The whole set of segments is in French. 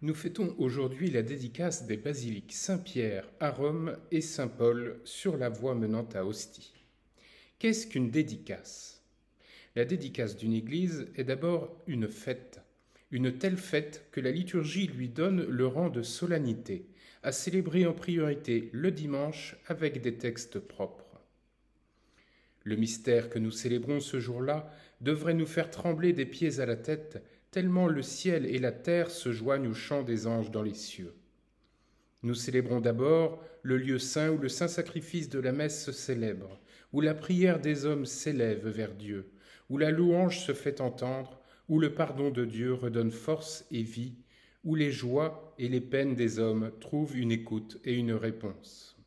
Nous fêtons aujourd'hui la dédicace des basiliques Saint-Pierre à Rome et Saint-Paul sur la voie menant à Ostie. Qu'est-ce qu'une dédicace ? La dédicace d'une église est d'abord une fête, une telle fête que la liturgie lui donne le rang de solennité, à célébrer en priorité le dimanche avec des textes propres. Le mystère que nous célébrons ce jour-là devrait nous faire trembler des pieds à la tête, tellement le ciel et la terre se joignent au chant des anges dans les cieux. Nous célébrons d'abord le lieu saint où le saint sacrifice de la messe se célèbre, où la prière des hommes s'élève vers Dieu, où la louange se fait entendre, où le pardon de Dieu redonne force et vie, où les joies et les peines des hommes trouvent une écoute et une réponse.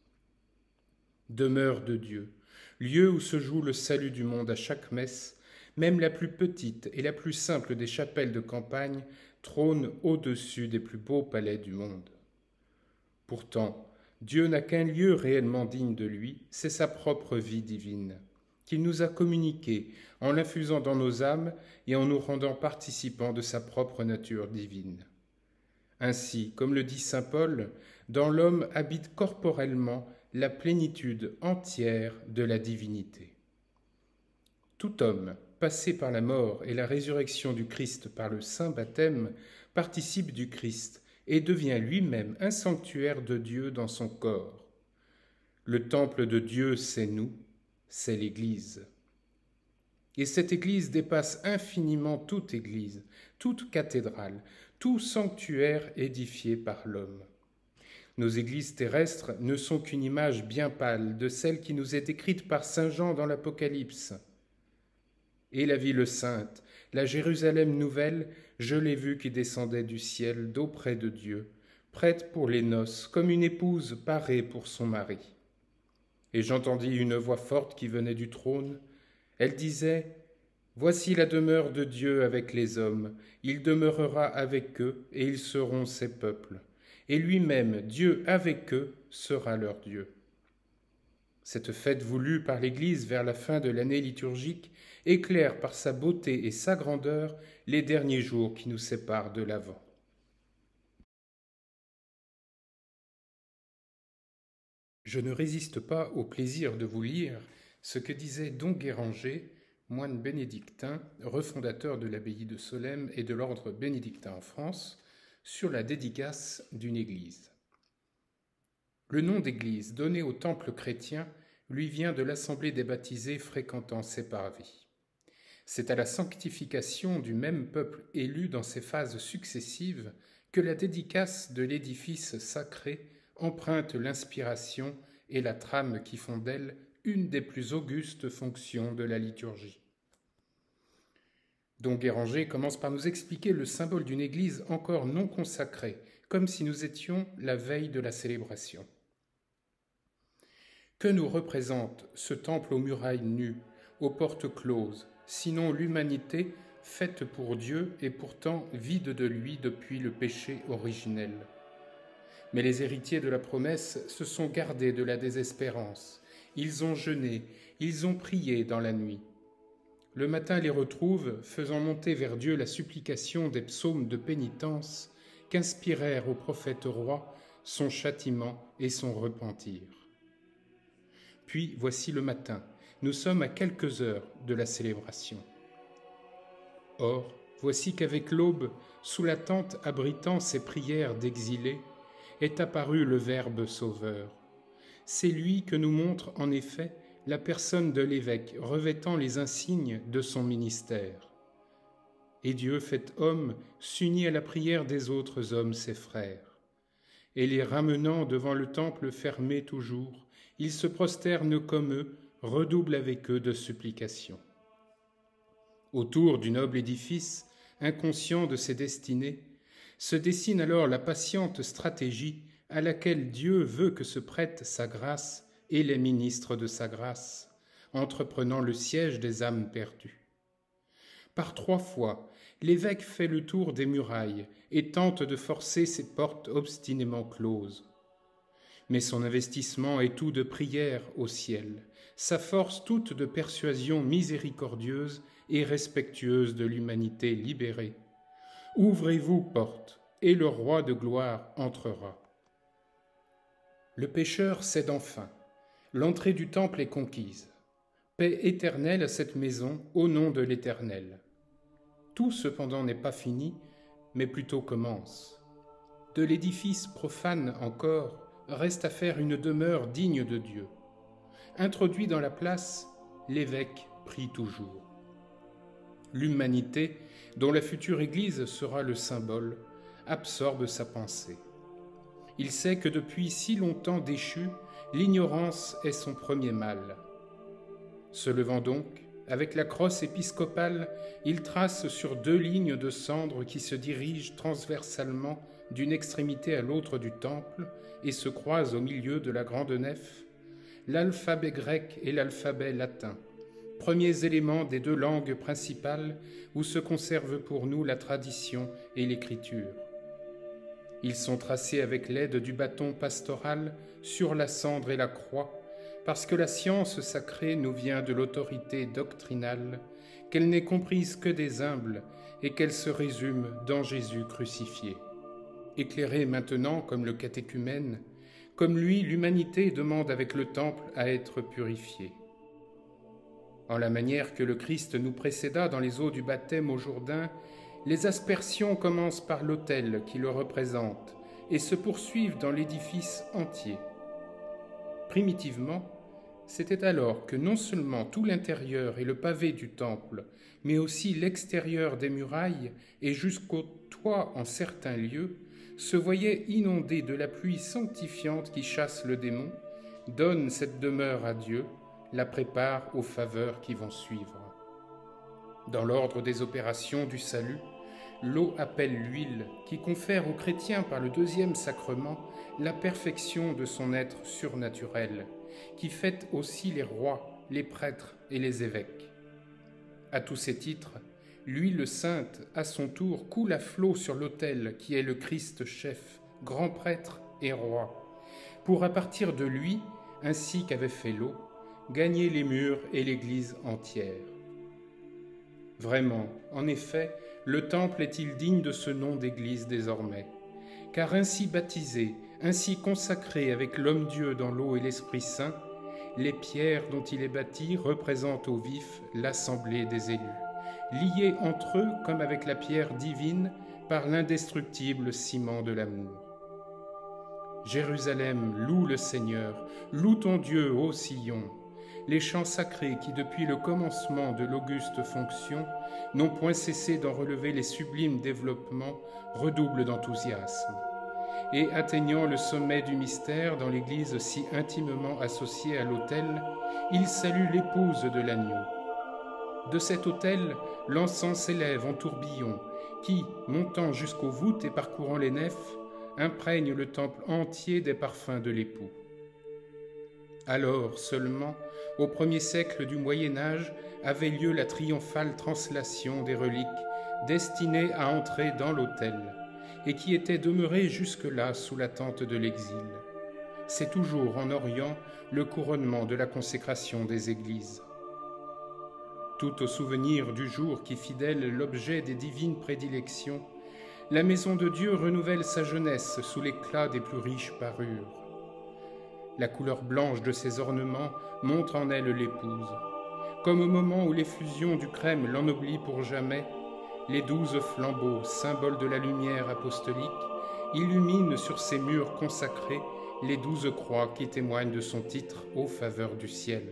Demeure de Dieu, lieu où se joue le salut du monde à chaque messe, même la plus petite et la plus simple des chapelles de campagne trône au-dessus des plus beaux palais du monde. Pourtant, Dieu n'a qu'un lieu réellement digne de lui, c'est sa propre vie divine, qu'il nous a communiquée en l'infusant dans nos âmes et en nous rendant participants de sa propre nature divine. Ainsi, comme le dit saint Paul, dans l'homme habite corporellement la plénitude entière de la divinité. Tout homme, passé par la mort et la résurrection du Christ par le saint baptême, participe du Christ et devient lui-même un sanctuaire de Dieu dans son corps. Le temple de Dieu, c'est nous, c'est l'Église. Et cette Église dépasse infiniment toute Église, toute cathédrale, tout sanctuaire édifié par l'homme. Nos églises terrestres ne sont qu'une image bien pâle de celle qui nous est décrite par saint Jean dans l'Apocalypse. Et la ville sainte, la Jérusalem nouvelle, je l'ai vue qui descendait du ciel d'auprès de Dieu, prête pour les noces, comme une épouse parée pour son mari. Et j'entendis une voix forte qui venait du trône. Elle disait : Voici la demeure de Dieu avec les hommes, il demeurera avec eux, et ils seront ses peuples. Et lui-même, Dieu avec eux, sera leur Dieu. Cette fête voulue par l'Église vers la fin de l'année liturgique éclaire par sa beauté et sa grandeur les derniers jours qui nous séparent de l'Avent. Je ne résiste pas au plaisir de vous lire ce que disait Don Guéranger, moine bénédictin, refondateur de l'abbaye de Solesmes et de l'ordre bénédictin en France, sur la dédicace d'une église. Le nom d'église donné au temple chrétien lui vient de l'assemblée des baptisés fréquentant ces parvis. C'est à la sanctification du même peuple élu dans ses phases successives que la dédicace de l'édifice sacré emprunte l'inspiration et la trame qui font d'elle une des plus augustes fonctions de la liturgie. Don Guéranger commence par nous expliquer le symbole d'une église encore non consacrée, comme si nous étions la veille de la célébration. Que nous représente ce temple aux murailles nues, aux portes closes, sinon l'humanité faite pour Dieu et pourtant vide de lui depuis le péché originel ? Mais les héritiers de la promesse se sont gardés de la désespérance. Ils ont jeûné, ils ont prié dans la nuit. Le matin les retrouve, faisant monter vers Dieu la supplication des psaumes de pénitence qu'inspirèrent au prophète roi son châtiment et son repentir. Puis voici le matin, nous sommes à quelques heures de la célébration. Or, voici qu'avec l'aube, sous la tente abritant ces prières d'exilés, est apparu le Verbe sauveur. C'est lui que nous montre en effet la personne de l'évêque revêtant les insignes de son ministère. Et Dieu fait homme s'unit à la prière des autres hommes ses frères. Et les ramenant devant le temple fermé toujours, il se prosterne comme eux, redouble avec eux de supplications. Autour du noble édifice, inconscient de ses destinées, se dessine alors la patiente stratégie à laquelle Dieu veut que se prêtent sa grâce et les ministres de sa grâce, entreprenant le siège des âmes perdues. Par 3 fois, l'évêque fait le tour des murailles et tente de forcer ces portes obstinément closes. Mais son investissement est tout de prière au ciel, sa force toute de persuasion miséricordieuse et respectueuse de l'humanité libérée. Ouvrez-vous, portes, et le roi de gloire entrera. Le pécheur cède enfin. L'entrée du temple est conquise. Paix éternelle à cette maison au nom de l'Éternel. Tout cependant n'est pas fini, mais plutôt commence. De l'édifice profane encore reste à faire une demeure digne de Dieu. Introduit dans la place, l'évêque prie toujours. L'humanité, dont la future Église sera le symbole, absorbe sa pensée. Il sait que depuis si longtemps déchu, l'ignorance est son premier mal. Se levant donc, avec la crosse épiscopale, il trace sur 2 lignes de cendres qui se dirigent transversalement d'une extrémité à l'autre du temple et se croisent au milieu de la grande nef, l'alphabet grec et l'alphabet latin, premiers éléments des 2 langues principales où se conservent pour nous la tradition et l'écriture. Ils sont tracés avec l'aide du bâton pastoral sur la cendre et la croix, parce que la science sacrée nous vient de l'autorité doctrinale, qu'elle n'est comprise que des humbles et qu'elle se résume dans Jésus crucifié. Éclairée maintenant comme le catéchumène, comme lui, l'humanité demande avec le temple à être purifiée. En la manière que le Christ nous précéda dans les eaux du baptême au Jourdain, les aspersions commencent par l'autel qui le représente et se poursuivent dans l'édifice entier. Primitivement, c'était alors que non seulement tout l'intérieur et le pavé du temple, mais aussi l'extérieur des murailles et jusqu'au toit en certains lieux, se voyaient inondés de la pluie sanctifiante qui chasse le démon, donne cette demeure à Dieu, la prépare aux faveurs qui vont suivre. Dans l'ordre des opérations du salut, l'eau appelle l'huile qui confère aux chrétiens par le 2e sacrement la perfection de son être surnaturel, qui fête aussi les rois, les prêtres et les évêques. À tous ces titres, l'huile sainte, à son tour, coule à flot sur l'autel qui est le Christ chef, grand prêtre et roi, pour à partir de lui, ainsi qu'avait fait l'eau, gagner les murs et l'Église entière. Vraiment, en effet, le temple est-il digne de ce nom d'Église désormais, car ainsi baptisé, ainsi consacré avec l'homme-dieu dans l'eau et l'Esprit Saint, les pierres dont il est bâti représentent au vif l'assemblée des élus, liés entre eux comme avec la pierre divine par l'indestructible ciment de l'amour. Jérusalem, loue le Seigneur, loue ton Dieu, ô Sion. Les chants sacrés qui, depuis le commencement de l'auguste fonction, n'ont point cessé d'en relever les sublimes développements, redoublent d'enthousiasme. Et atteignant le sommet du mystère dans l'Église si intimement associée à l'autel, il salue l'épouse de l'agneau. De cet autel, l'encens s'élève en tourbillon, qui, montant jusqu'aux voûtes et parcourant les nefs, imprègne le temple entier des parfums de l'époux. Alors seulement, au 1er siècle du Moyen-Âge, avait lieu la triomphale translation des reliques destinées à entrer dans l'autel, et qui étaient demeurées jusque-là sous l'attente de l'exil. C'est toujours en Orient le couronnement de la consécration des églises. Tout au souvenir du jour qui fidèle l'objet des divines prédilections, la maison de Dieu renouvelle sa jeunesse sous l'éclat des plus riches parures. La couleur blanche de ses ornements montre en elle l'épouse. Comme au moment où l'effusion du crème l'ennoblit pour jamais, les 12 flambeaux, symboles de la lumière apostolique, illuminent sur ses murs consacrés les 12 croix qui témoignent de son titre aux faveurs du ciel.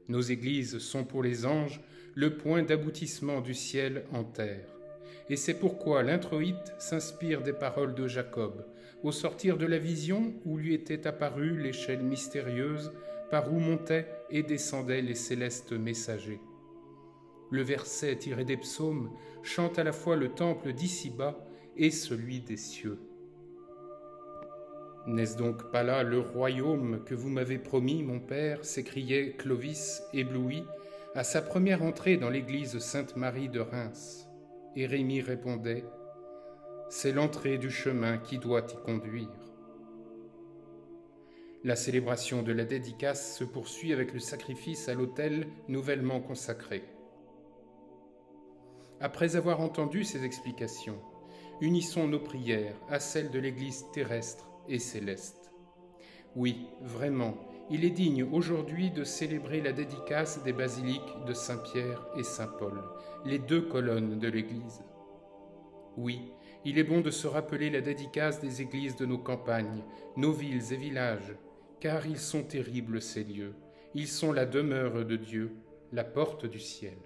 Nos églises sont pour les anges le point d'aboutissement du ciel en terre. Et c'est pourquoi l'introïte s'inspire des paroles de Jacob, au sortir de la vision où lui était apparue l'échelle mystérieuse par où montaient et descendaient les célestes messagers. Le verset tiré des psaumes chante à la fois le temple d'ici-bas et celui des cieux. N'est-ce donc pas là le royaume que vous m'avez promis, mon père, s'écriait Clovis, ébloui, à sa première entrée dans l'église Sainte-Marie de Reims. Et Rémi répondait « C'est l'entrée du chemin qui doit y conduire ». La célébration de la dédicace se poursuit avec le sacrifice à l'autel nouvellement consacré. Après avoir entendu ces explications, unissons nos prières à celles de l'Église terrestre et céleste. Oui, vraiment, il est digne aujourd'hui de célébrer la dédicace des basiliques de Saint-Pierre et Saint-Paul, les deux colonnes de l'Église. Oui, il est bon de se rappeler la dédicace des églises de nos campagnes, nos villes et villages, car ils sont terribles ces lieux, ils sont la demeure de Dieu, la porte du ciel.